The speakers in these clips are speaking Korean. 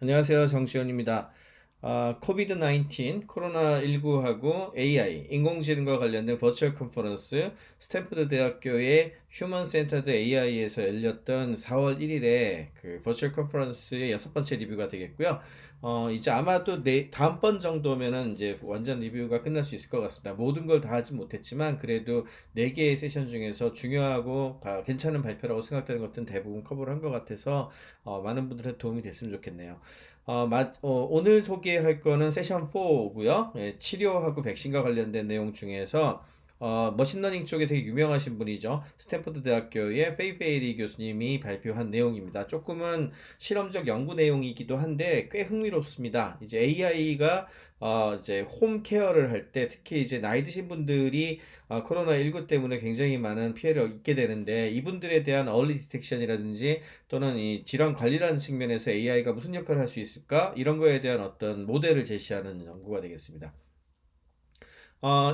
안녕하세요. 정시현입니다. 코비드 19, 코로나19하고 AI, 인공지능과 관련된 버추얼 컨퍼런스, 스탠퍼드 대학교의 휴먼 센터드 AI에서 열렸던 4월 1일에 그 버추얼 컨퍼런스의 여섯 번째 리뷰가 되겠고요. 이제 아마도 다음번 정도면은 이제 완전 리뷰가 끝날 수 있을 것 같습니다. 모든 걸 다 하진 못했지만 그래도 4개의 세션 중에서 중요하고 괜찮은 발표라고 생각되는 것들은 대부분 커버를 한 것 같아서 많은 분들한테 도움이 됐으면 좋겠네요. 오늘 소개할 거는 세션 4고요. 예, 치료하고 백신과 관련된 내용 중에서 머신러닝 쪽에 되게 유명하신 분이죠. 스탠퍼드 대학교의 페이페이리 교수님이 발표한 내용입니다. 조금은 실험적 연구 내용이기도 한데 꽤 흥미롭습니다. 이제 AI가 이제 홈 케어를 할 때 특히 이제 나이 드신 분들이 코로나19 때문에 굉장히 많은 피해를 입게 되는데 이분들에 대한 얼리 디텍션이라든지 또는 이 질환 관리라는 측면에서 AI가 무슨 역할을 할 수 있을까? 이런 거에 대한 어떤 모델을 제시하는 연구가 되겠습니다.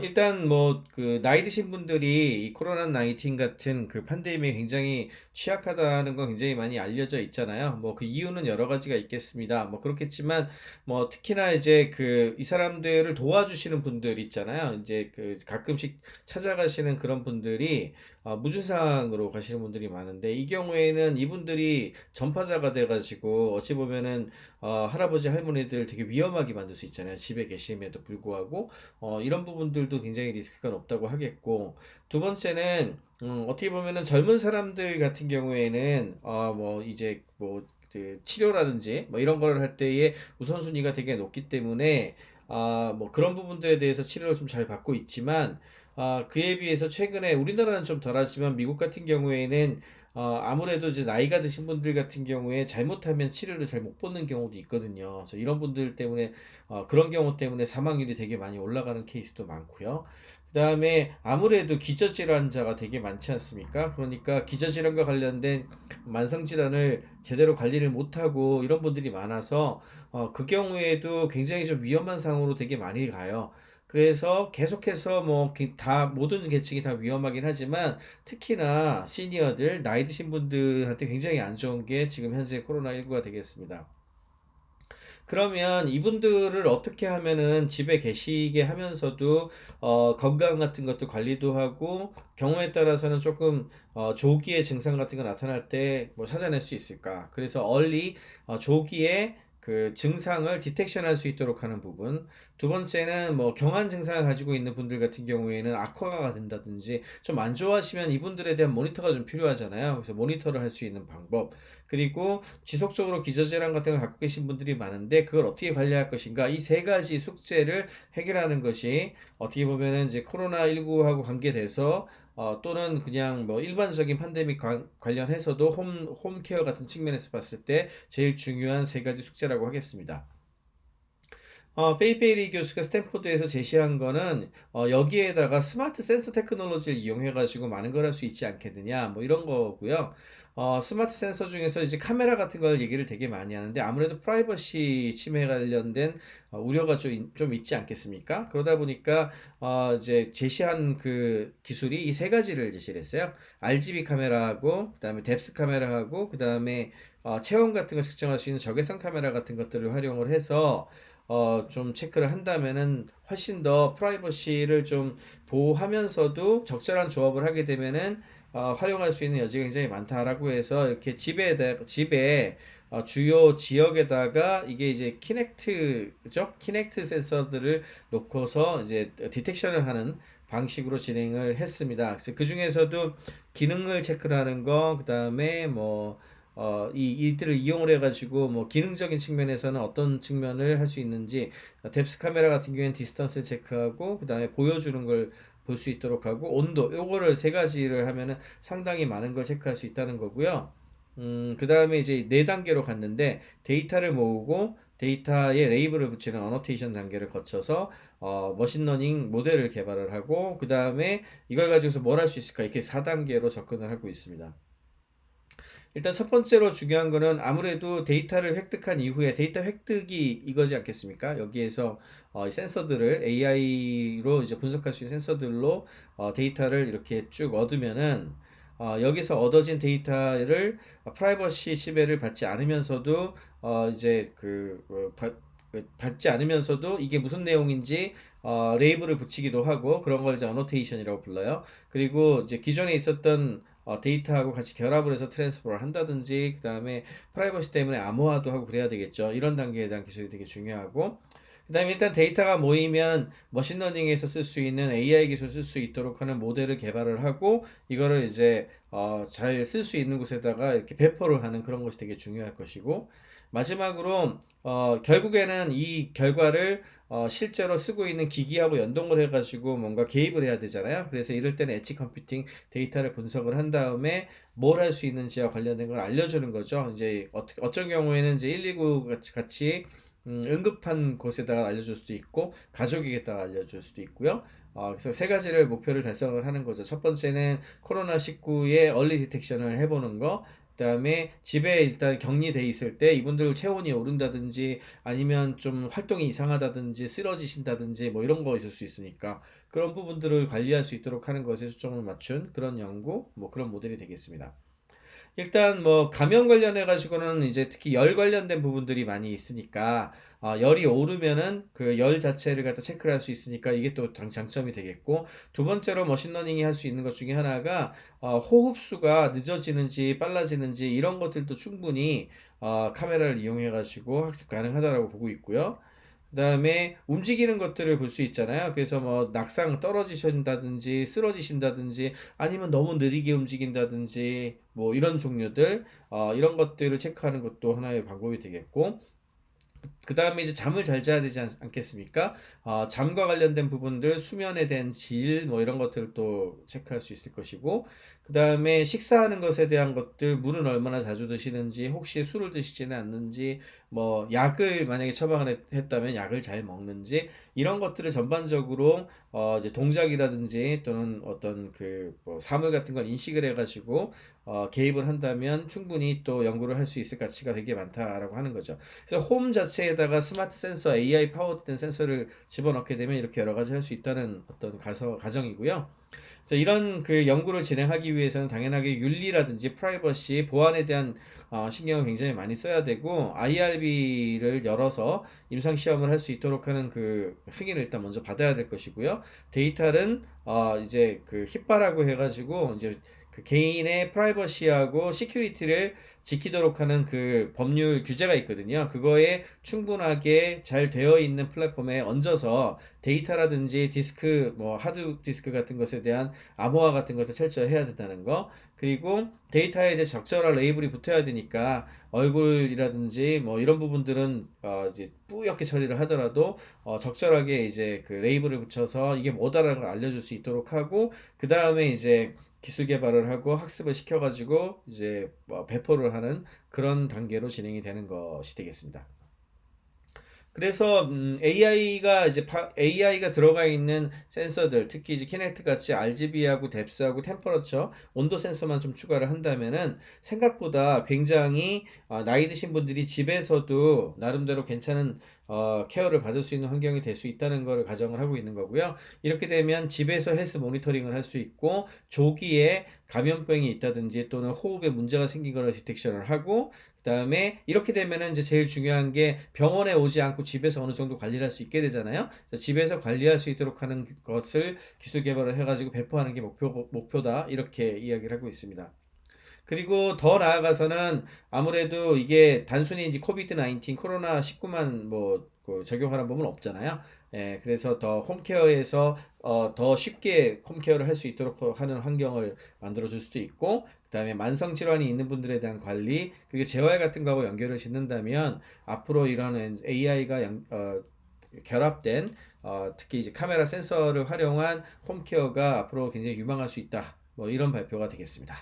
일단 뭐 그 나이 드신 분들이 이 코로나 19 같은 그 팬데믹에 굉장히 취약하다는 건 굉장히 많이 알려져 있잖아요. 뭐 그 이유는 여러 가지가 있겠습니다. 뭐 그렇겠지만 뭐 특히나 이제 그 이 사람들을 도와주시는 분들 있잖아요. 이제 그 가끔씩 찾아가시는 그런 분들이 무증상으로 가시는 분들이 많은데 이 경우에는 이분들이 전파자가 돼가지고 어찌 보면은 할아버지 할머니들 되게 위험하게 만들 수 있잖아요. 집에 계심에도 불구하고 이런 부분들도 굉장히 리스크가 높다고 하겠고, 두 번째는 어떻게 보면은 젊은 사람들 같은 경우에는 뭐 이제 뭐 그 치료라든지 뭐 이런 거를 할 때의 우선순위가 되게 높기 때문에 뭐 그런 부분들에 대해서 치료를 좀 잘 받고 있지만 그에 비해서 최근에 우리나라는 좀 덜하지만 미국 같은 경우에는 아무래도 이제 나이가 드신 분들 같은 경우에 잘못하면 치료를 잘 못 받는 경우도 있거든요. 그래서 이런 분들 때문에 그런 경우 때문에 사망률이 되게 많이 올라가는 케이스도 많고요. 그 다음에 아무래도 기저질환자가 되게 많지 않습니까? 그러니까 기저질환과 관련된 만성질환을 제대로 관리를 못하고 이런 분들이 많아서 그 경우에도 굉장히 좀 위험한 상황으로 되게 많이 가요. 그래서 계속해서 뭐 다 모든 계층이 다 위험하긴 하지만 특히나 시니어들 나이 드신 분들한테 굉장히 안 좋은 게 지금 현재 코로나19가 되겠습니다. 그러면 이분들을 어떻게 하면은 집에 계시게 하면서도 건강 같은 것도 관리도 하고 경우에 따라서는 조금 조기에 증상 같은 거 나타날 때 뭐 찾아낼 수 있을까? 그래서 조기에 그 증상을 디텍션할 수 있도록 하는 부분. 두 번째는 뭐 경한 증상을 가지고 있는 분들 같은 경우에는 악화가 된다든지 좀 안 좋아하시면 이분들에 대한 모니터가 좀 필요하잖아요. 그래서 모니터를 할 수 있는 방법. 그리고 지속적으로 기저질환 같은 걸 갖고 계신 분들이 많은데 그걸 어떻게 관리할 것인가 이 세 가지 숙제를 해결하는 것이 어떻게 보면은 이제 코로나19하고 관계돼서 또는 그냥 뭐 일반적인 팬데믹 관련해서도 홈케어 같은 측면에서 봤을 때 제일 중요한 세 가지 숙제라고 하겠습니다. 페이페이리 교수가 스탠포드에서 제시한 거는 여기에다가 스마트 센서 테크놀로지를 이용해가지고 많은 걸 할 수 있지 않겠느냐 뭐 이런 거고요. 스마트 센서 중에서 이제 카메라 같은 걸 얘기를 되게 많이 하는데 아무래도 프라이버시 침해 관련된 우려가 좀 있지 않겠습니까? 그러다 보니까 이제 제시한 그 기술이 이 세 가지를 제시를 했어요. RGB 카메라하고 그다음에 뎁스 카메라하고 그다음에 체온 같은 걸 측정할 수 있는 적외선 카메라 같은 것들을 활용을 해서 좀 체크를 한다면은 훨씬 더 프라이버시를 좀 보호하면서도 적절한 조합을 하게 되면은 활용할 수 있는 여지가 굉장히 많다라고 해서 이렇게 집에 주요 지역에다가 이게 이제 키넥트죠? 키넥트 센서들을 놓고서 이제 디텍션을 하는 방식으로 진행을 했습니다. 그래서 그 중에서도 기능을 체크를 하는 거, 그 다음에 뭐 이들을 이용을 해가지고 뭐 기능적인 측면에서는 어떤 측면을 할 수 있는지 뎁스 카메라 같은 경우에는 디스턴스 체크하고 그 다음에 보여주는 걸 볼 수 있도록 하고 온도 요거를 세 가지를 하면은 상당히 많은 걸 체크할 수 있다는 거고요. 그 다음에 이제 네 단계로 갔는데 데이터를 모으고 데이터에 레이블을 붙이는 어노테이션 단계를 거쳐서 머신러닝 모델을 개발을 하고 그 다음에 이걸 가지고서 뭘 할 수 있을까 이렇게 4단계로 접근을 하고 있습니다. 일단 첫 번째로 중요한 거는 아무래도 데이터를 획득한 이후에 데이터 획득이 이거지 않겠습니까? 여기에서 이 센서들을 AI로 이제 분석할 수 있는 센서들로 데이터를 이렇게 쭉 얻으면은 여기서 얻어진 데이터를 프라이버시 침해를 받지 않으면서도 이제 받지 않으면서도 이게 무슨 내용인지 레이블을 붙이기도 하고, 그런 걸 이제 어노테이션이라고 불러요. 그리고 이제 기존에 있었던 데이터하고 같이 결합을 해서 트랜스퍼를 한다든지, 그 다음에 프라이버시 때문에 암호화도 하고 그래야 되겠죠. 이런 단계에 대한 기술이 되게 중요하고, 그 다음에 일단 데이터가 모이면 머신러닝에서 쓸 수 있는 AI 기술 쓸 수 있도록 하는 모델을 개발을 하고, 이거를 이제 잘 쓸 수 있는 곳에다가 이렇게 배포를 하는 그런 것이 되게 중요할 것이고, 마지막으로 결국에는 이 결과를 실제로 쓰고 있는 기기하고 연동을 해가지고 뭔가 개입을 해야 되잖아요. 그래서 이럴 때는 엣지 컴퓨팅 데이터를 분석을 한 다음에 뭘 할 수 있는지와 관련된 걸 알려주는 거죠. 이제 어떤 경우에는 이제 119 같이 응급한 곳에다가 알려줄 수도 있고, 가족에게다가 알려줄 수도 있고요. 그래서 세 가지를 목표를 달성을 하는 거죠. 첫 번째는 코로나19의 얼리 디텍션을 해보는 거. 그다음에 집에 일단 격리돼 있을 때 이분들 체온이 오른다든지, 아니면 좀 활동이 이상하다든지, 쓰러지신다든지, 뭐 이런 거 있을 수 있으니까 그런 부분들을 관리할 수 있도록 하는 것에 초점을 맞춘 그런 연구, 뭐 그런 모델이 되겠습니다. 일단 뭐 감염 관련해 가지고는 이제 특히 열 관련된 부분들이 많이 있으니까, 열이 오르면은 그 열 자체를 갖다 체크를 할 수 있으니까 이게 또 장점이 되겠고, 두 번째로 머신러닝이 할 수 있는 것 중에 하나가 호흡수가 늦어지는지 빨라지는지 이런 것들도 충분히 카메라를 이용해 가지고 학습 가능하다라고 보고 있고요. 그다음에 움직이는 것들을 볼 수 있잖아요. 그래서 뭐 낙상 떨어지신다든지 쓰러지신다든지, 아니면 너무 느리게 움직인다든지, 뭐 이런 종류들, 이런 것들을 체크하는 것도 하나의 방법이 되겠고, 그 다음에 이제 잠을 잘 자야 되지 않겠습니까? 잠과 관련된 부분들, 수면에 대한 질, 뭐 이런 것들을 또 체크할 수 있을 것이고, 그 다음에 식사하는 것에 대한 것들, 물은 얼마나 자주 드시는지, 혹시 술을 드시지는 않는지, 뭐 약을 만약에 처방을 했다면 약을 잘 먹는지, 이런 것들을 전반적으로 이제 동작이라든지 또는 어떤 그뭐 사물 같은 걸 인식을 해가지고 개입을 한다면 충분히 또 연구를 할 수 있을 가치가 되게 많다라고 하는 거죠. 그래서 홈 자체에다가 스마트 센서, AI 파워된 센서를 집어넣게 되면 이렇게 여러 가지 할 수 있다는 어떤 가정이고요. 그래서 이런 그 연구를 진행하기 위해서는 당연하게 윤리라든지 프라이버시, 보안에 대한 신경을 굉장히 많이 써야 되고, IRB를 열어서 임상 시험을 할 수 있도록 하는 그 승인을 일단 먼저 받아야 될 것이고요. 데이터는 이제 그 히바라고 해가지고 이제 그 개인의 프라이버시하고 시큐리티를 지키도록 하는 그 법률 규제가 있거든요. 그거에 충분하게 잘 되어 있는 플랫폼에 얹어서 데이터라든지 디스크, 뭐 하드 디스크 같은 것에 대한 암호화 같은 것도 철저히 해야 된다는 거. 그리고 데이터에 대해 적절한 레이블이 붙어야 되니까 얼굴이라든지 뭐 이런 부분들은 이제 뿌옇게 처리를 하더라도 적절하게 이제 그 레이블을 붙여서 이게 뭐다라는 걸 알려줄 수 있도록 하고, 그 다음에 이제 기술 개발을 하고 학습을 시켜가지고 이제 배포를 하는 그런 단계로 진행이 되는 것이 되겠습니다. 그래서 AI가 들어가 있는 센서들, 특히 이제 키넥트 같이 RGB하고 뎁스하고 템퍼러처, 온도 센서만 좀 추가를 한다면은 생각보다 굉장히 나이 드신 분들이 집에서도 나름대로 괜찮은 케어를 받을 수 있는 환경이 될 수 있다는 것을 가정을 하고 있는 거고요. 이렇게 되면 집에서 헬스 모니터링을 할 수 있고, 조기에 감염병이 있다든지 또는 호흡에 문제가 생긴 거를 디텍션을 하고, 그다음에 이렇게 되면은 이제 제일 중요한 게 병원에 오지 않고 집에서 어느 정도 관리를 할 수 있게 되잖아요. 그래서 집에서 관리할 수 있도록 하는 것을 기술 개발을 해가지고 배포하는 게 목표다. 이렇게 이야기를 하고 있습니다. 그리고 더 나아가서는 아무래도 이게 단순히 이제 코비드 19 코로나 19만 뭐그 적용하는 부분은 없잖아요. 예, 그래서 더 홈케어에서 더 쉽게 홈케어를 할 수 있도록 하는 환경을 만들어 줄 수도 있고, 그다음에 만성 질환이 있는 분들에 대한 관리, 그리고 재활 같은 거하고 연결을 짓는다면 앞으로 이런 AI가 결합된 특히 이제 카메라 센서를 활용한 홈케어가 앞으로 굉장히 유망할 수 있다. 뭐 이런 발표가 되겠습니다.